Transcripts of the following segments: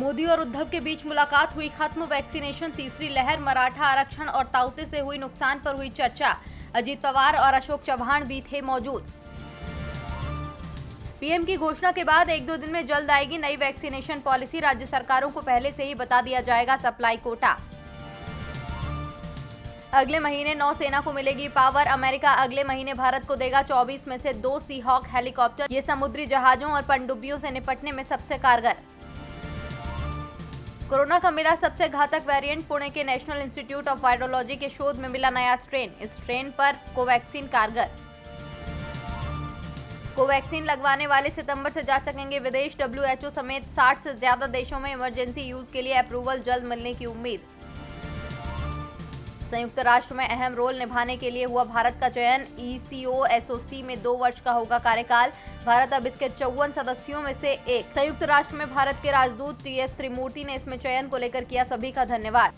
मोदी और उद्धव के बीच मुलाकात हुई खत्म, वैक्सीनेशन, तीसरी लहर, मराठा आरक्षण और ताउते से हुई नुकसान पर हुई चर्चा। अजीत पवार और अशोक चव्हाण भी थे मौजूद। पीएम की घोषणा के बाद 1-2 दिन में जल्द आएगी नई वैक्सीनेशन पॉलिसी, राज्य सरकारों को पहले से ही बता दिया जाएगा सप्लाई कोटा। अगले महीने नौसेना को मिलेगी पावर, अमेरिका अगले महीने भारत को देगा 24 में से 2 सी हॉक हेलीकॉप्टर, ये समुद्री जहाजों और पनडुब्बियों से निपटने में सबसे कारगर। कोरोना का मिला सबसे घातक वेरिएंट, पुणे के नेशनल इंस्टीट्यूट ऑफ वायरोलॉजी के शोध में मिला नया स्ट्रेन, इस स्ट्रेन पर कोवैक्सीन कारगर। कोवैक्सीन लगवाने वाले सितंबर से जा सकेंगे विदेश, डब्ल्यूएचओ समेत 60 से ज्यादा देशों में इमरजेंसी यूज के लिए अप्रूवल जल्द मिलने की उम्मीद। संयुक्त राष्ट्र में अहम रोल निभाने के लिए हुआ भारत का चयन, ECOSOC में 2 वर्ष का होगा कार्यकाल, भारत अब इसके 54 सदस्यों में से एक। संयुक्त राष्ट्र में भारत के राजदूत TS त्रिमूर्ति ने इसमें चयन को लेकर किया सभी का धन्यवाद।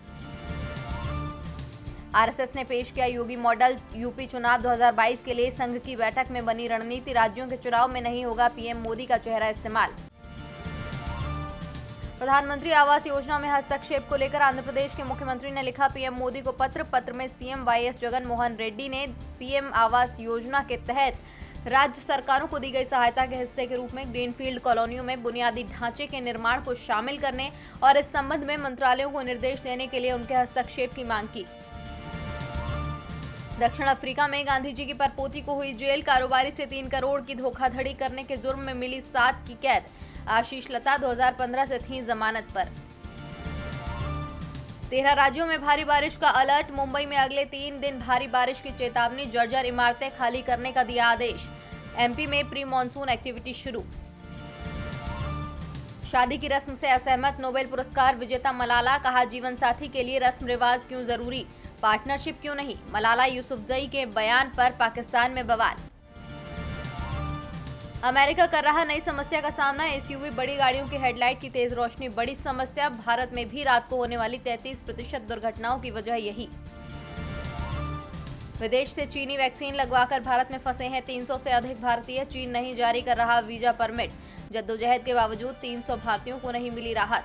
आरएसएस ने पेश किया योगी मॉडल, यूपी चुनाव 2022 के लिए संघ की बैठक में बनी रणनीति, राज्यों के चुनाव में नहीं होगा पीएम मोदी का चेहरा इस्तेमाल। प्रधानमंत्री आवास योजना में हस्तक्षेप को लेकर आंध्र प्रदेश के मुख्यमंत्री ने लिखा पीएम मोदी को पत्र। पत्र में सीएम YS जगन मोहन रेड्डी ने पीएम आवास योजना के तहत राज्य सरकारों को दी गई सहायता के हिस्से के रूप में ग्रीनफील्ड कॉलोनियों में बुनियादी ढांचे के निर्माण को शामिल करने और इस संबंध में मंत्रालयों को निर्देश देने के लिए उनके हस्तक्षेप की मांग की। दक्षिण अफ्रीका में गांधी जी की परपोती को हुई जेल, कारोबारी से 3 करोड़ की धोखाधड़ी करने के जुर्म में मिली 7 की कैद। आशीष लता 2015 से थी जमानत पर। 13 राज्यों में भारी बारिश का अलर्ट, मुंबई में अगले 3 दिन भारी बारिश की चेतावनी, जर्जर इमारतें खाली करने का दिया आदेश। एमपी में प्री मॉनसून एक्टिविटी शुरू। शादी की रस्म से असहमत नोबेल पुरस्कार विजेता मलाला, कहा जीवन साथी के लिए रस्म रिवाज क्यों जरूरी, पार्टनरशिप क्यों नहीं। मलाला यूसुफजई के बयान पर पाकिस्तान में बवाल। अमेरिका कर रहा नई समस्या का सामना, एसयूवी बड़ी गाड़ियों की हेडलाइट की तेज रोशनी बड़ी समस्या, भारत में भी रात को होने वाली 33% दुर्घटनाओं की वजह यही। विदेश से चीनी वैक्सीन लगवाकर भारत में फंसे हैं 300 से अधिक भारतीय, चीन नहीं जारी कर रहा वीजा परमिट, जद्दोजहद के बावजूद 300 भारतीयों को नहीं मिली राहत।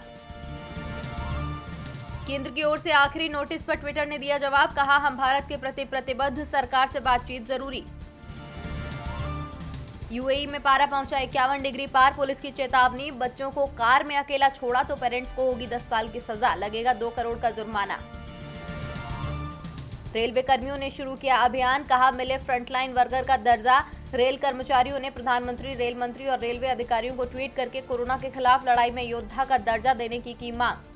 केंद्र की ओर से आखिरी नोटिस पर ट्विटर ने दिया जवाब, कहा हम भारत के प्रति प्रतिबद्ध, सरकार से बातचीत जरूरी। यूएई में पारा पहुंचा 51 डिग्री पार, पुलिस की चेतावनी, बच्चों को कार में अकेला छोड़ा तो पेरेंट्स को होगी 10 साल की सजा, लगेगा 2 करोड़ का जुर्माना। रेलवे कर्मियों ने शुरू किया अभियान, कहा मिले फ्रंटलाइन वर्कर का दर्जा, रेल कर्मचारियों ने प्रधानमंत्री, रेल मंत्री और रेलवे अधिकारियों को ट्वीट करके कोरोना के खिलाफ लड़ाई में योद्धा का दर्जा देने की मांग।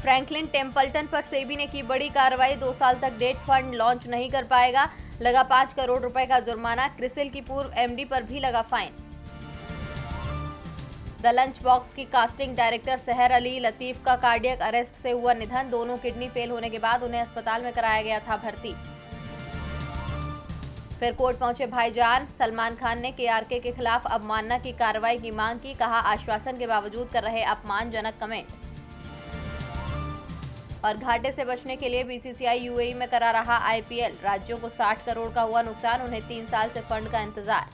फ्रैंकलिन टेम्पल्टन पर सेबी ने की बड़ी कार्रवाई, 2 साल तक डेट फंड लॉन्च नहीं कर पाएगा, लगा 5 करोड़ रुपए का जुर्माना। क्रिसिल की पूर्व एमडी पर भी लगा फाइन। द लंच बॉक्स की कास्टिंग डायरेक्टर सहर अली लतीफ का कार्डियक अरेस्ट से हुआ निधन, दोनों किडनी फेल होने के बाद उन्हें अस्पताल में कराया गया था भर्ती। फिर कोर्ट पहुंचे भाईजान, सलमान खान ने केआरके के खिलाफ अवमानना की कार्रवाई की मांग की, कहा आश्वासन के बावजूद कर रहे अपमानजनक कमेंट। और घाटे से बचने के लिए बीसीसीआई यूएई में करा रहा IPL, राज्यों को 60 करोड़ का हुआ नुकसान, उन्हें 3 साल से फंड का इंतजार।